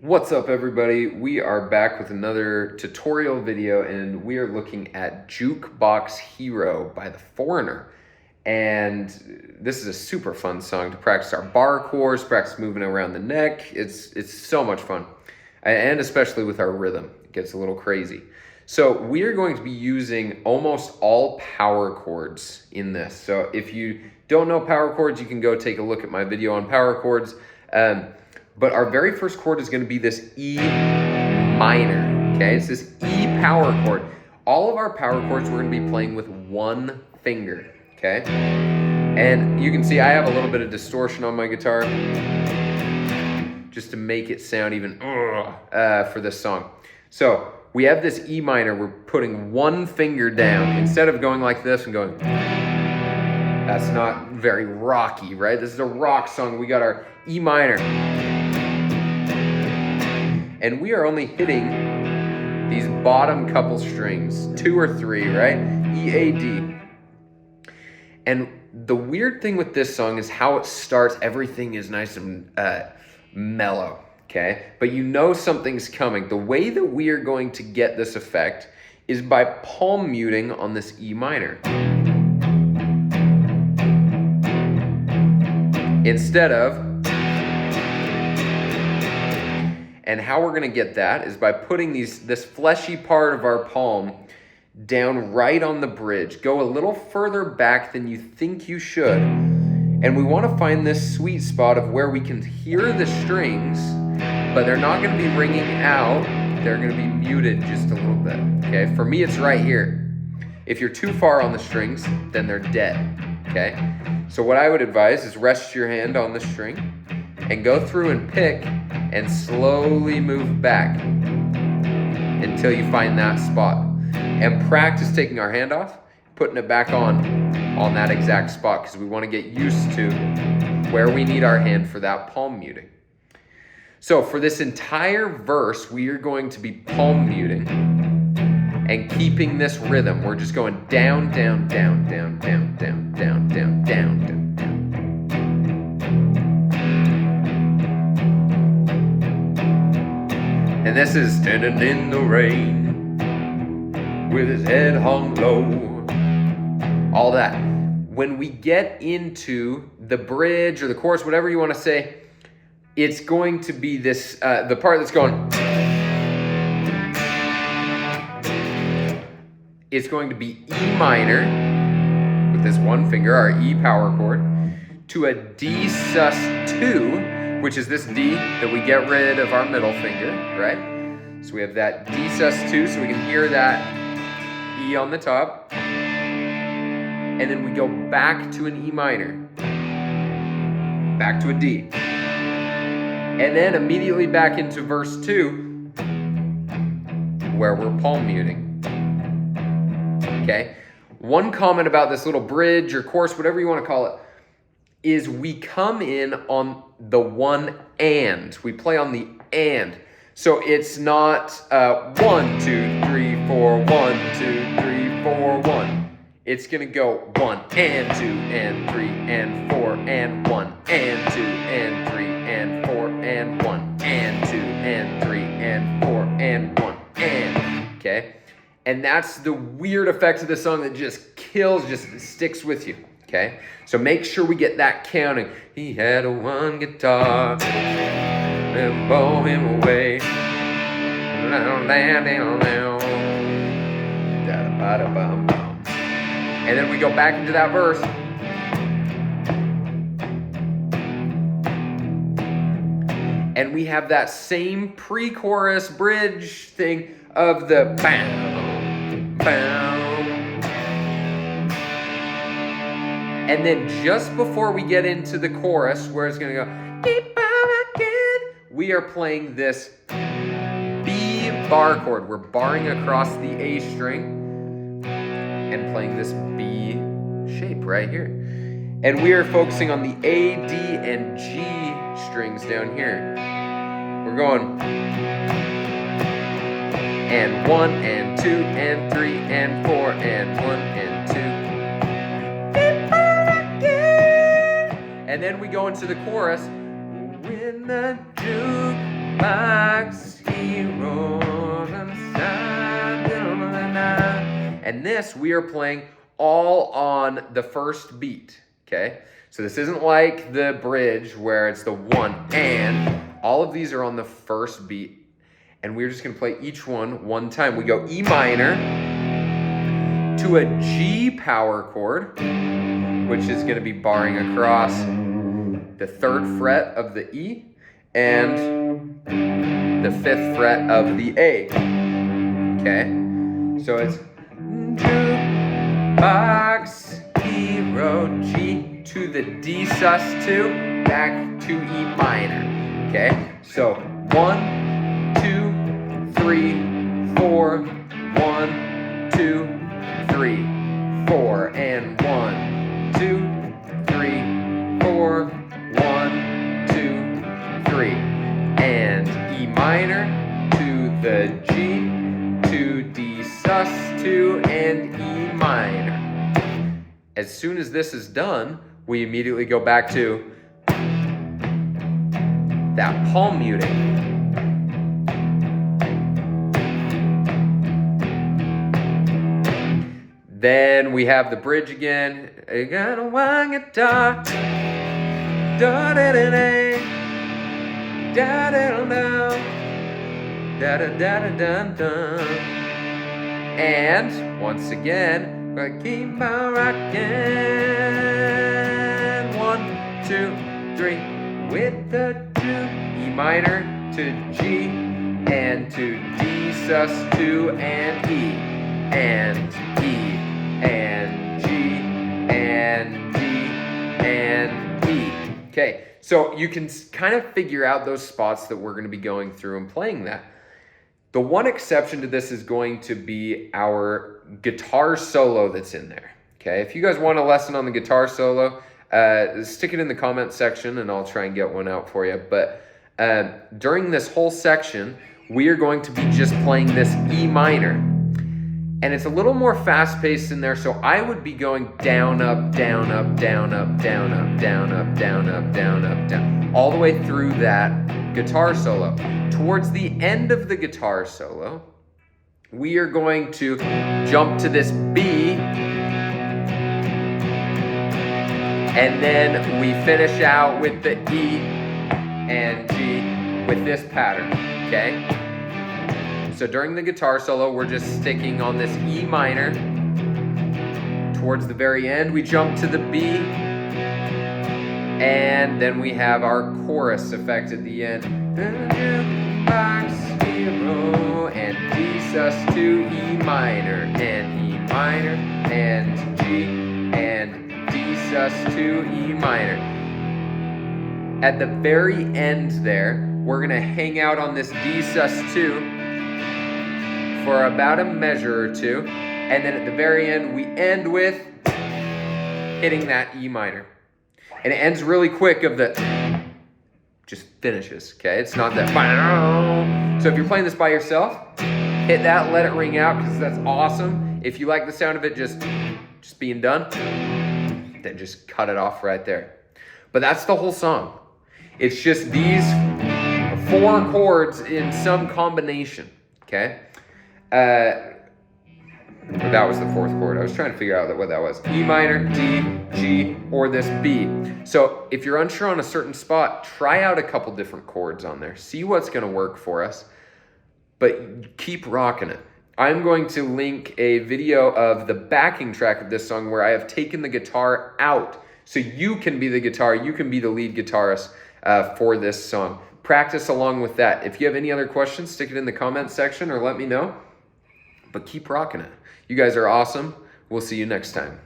What's up, everybody? We are back with another tutorial video, and we are looking at Juke Box Hero by The Foreigner. And this is a super fun song to practice our bar chords, practice moving around the neck. It's so much fun, and especially with our rhythm, it gets a little crazy. So we are going to be using almost all power chords in this. So if you don't know power chords, you can go take a look at my video on power chords. But our very first chord is going to be this E minor, okay? It's this E power chord. All of our power chords we're going to be playing with one finger, okay? And you can see I have a little bit of distortion on my guitar just to make it sound even for this song. So we have this E minor. We're putting one finger down instead of going like this and going. That's not very rocky, right? This is a rock song. We got our E minor. And we are only hitting these bottom couple strings, 2 or 3, right? E, A, D. And the weird thing with this song is how it starts. Everything is nice and mellow, okay? But you know something's coming. The way that we are going to get this effect is by palm muting on this E minor. Instead of. And how we're gonna get that is by putting this fleshy part of our palm down right on the bridge. Go a little further back than you think you should. And we wanna find this sweet spot of where we can hear the strings, but they're not gonna be ringing out. They're gonna be muted just a little bit, okay? For me, it's right here. If you're too far on the strings, then they're dead, okay? So what I would advise is rest your hand on the string and go through and pick and slowly move back until you find that spot. And practice taking our hand off, putting it back on that exact spot, because we want to get used to where we need our hand for that palm muting. So for this entire verse, we are going to be palm muting and keeping this rhythm. We're just going down, down, down, down, down, down, down, down, down, down. And this is standing in the rain with his head hung low. All that. When we get into the bridge or the chorus, whatever you want to say, it's going to be this, the part that's going. It's going to be E minor with this one finger, our E power chord, to a D sus2, which is this D that we get rid of our middle finger, right? So we have that D sus2, so we can hear that E on the top. And then we go back to an E minor, back to a D. And then immediately back into verse 2, where we're palm muting. Okay? One comment about this little bridge or chorus, whatever you want to call it, is we come in on the one and. We play on the and. So it's not 1, 2, 3, 4, 1, 2, 3, 4, 1. It's gonna go 1 and 2 and 3 and 4 and 1 and 2 and 3 and 4 and 1 and 2 and 3 and 4 and 1 and. Okay? And that's the weird effect of the song that just kills, just sticks with you. Okay, so make sure we get that counting. He had a one guitar and blow him away. And then we go back into that verse. And we have that same pre-chorus bridge thing of the bam, bam. And then just before we get into the chorus, where it's gonna go, keep on again, we are playing this B bar chord. We're barring across the A string and playing this B shape right here. And we are focusing on the A, D, and G strings down here. We're going and 1 and 2 and 3 and 4 and 1 and 2. And then we go into the chorus. When the juke Box Hero. And this we are playing all on the first beat, okay? So this isn't like the bridge where it's the one and. All of these are on the first beat, and we're just gonna play each one time. We go E minor to a G power chord, which is gonna be barring across the 3rd fret of the E and the 5th fret of the A, okay? So it's Juke Box Hero, G to the D sus2, back to E minor, okay? So 1, 2, 3, 4, 1, 2, 3, 4, and 1, 2, 3, 4, 1, 2, 3, and E minor to the G to D sus2 and E minor. As soon as this is done, we immediately go back to that palm muting. Then we have the bridge again. I got a one guitar. Da da da da da da da da da da da. And once again, I keep on rocking. 1, 2, 3, with the E minor to G and to D sus2 and E and E and G and D and E. Okay, so you can kind of figure out those spots that we're going to be going through and playing that. The one exception to this is going to be our guitar solo that's in there. Okay, if you guys want a lesson on the guitar solo, stick it in the comment section and I'll try and get one out for you. But during this whole section, we are going to be just playing this E minor. And it's a little more fast-paced in there, so I would be going down, up, down, up, down, up, down, up, down, up, down, up, down, up, down, all the way through that guitar solo. Towards the end of the guitar solo, we are going to jump to this B, and then we finish out with the E and G with this pattern, okay? So during the guitar solo, we're just sticking on this E minor. Towards the very end, we jump to the B, and then we have our chorus effect at the end. Juke Box Hero, and D sus2, E minor, and E minor, and G, and D sus2, E minor. At the very end there, we're gonna hang out on this D sus2 for about a measure or two, and then at the very end, we end with hitting that E minor. And it ends really quick of the, just finishes, okay? It's not that, so if you're playing this by yourself, hit that, let it ring out, because that's awesome. If you like the sound of it just being done, then just cut it off right there. But that's the whole song. It's just these 4 chords in some combination, okay? That was the 4th chord. I was trying to figure out what that was. E minor, D, G, or this B. So if you're unsure on a certain spot, try out a couple different chords on there. See what's going to work for us, but keep rocking it. I'm going to link a video of the backing track of this song where I have taken the guitar out so you can be the guitar, you can be the lead guitarist for this song. Practice along with that. If you have any other questions, stick it in the comment section or let me know. But keep rocking it. You guys are awesome. We'll see you next time.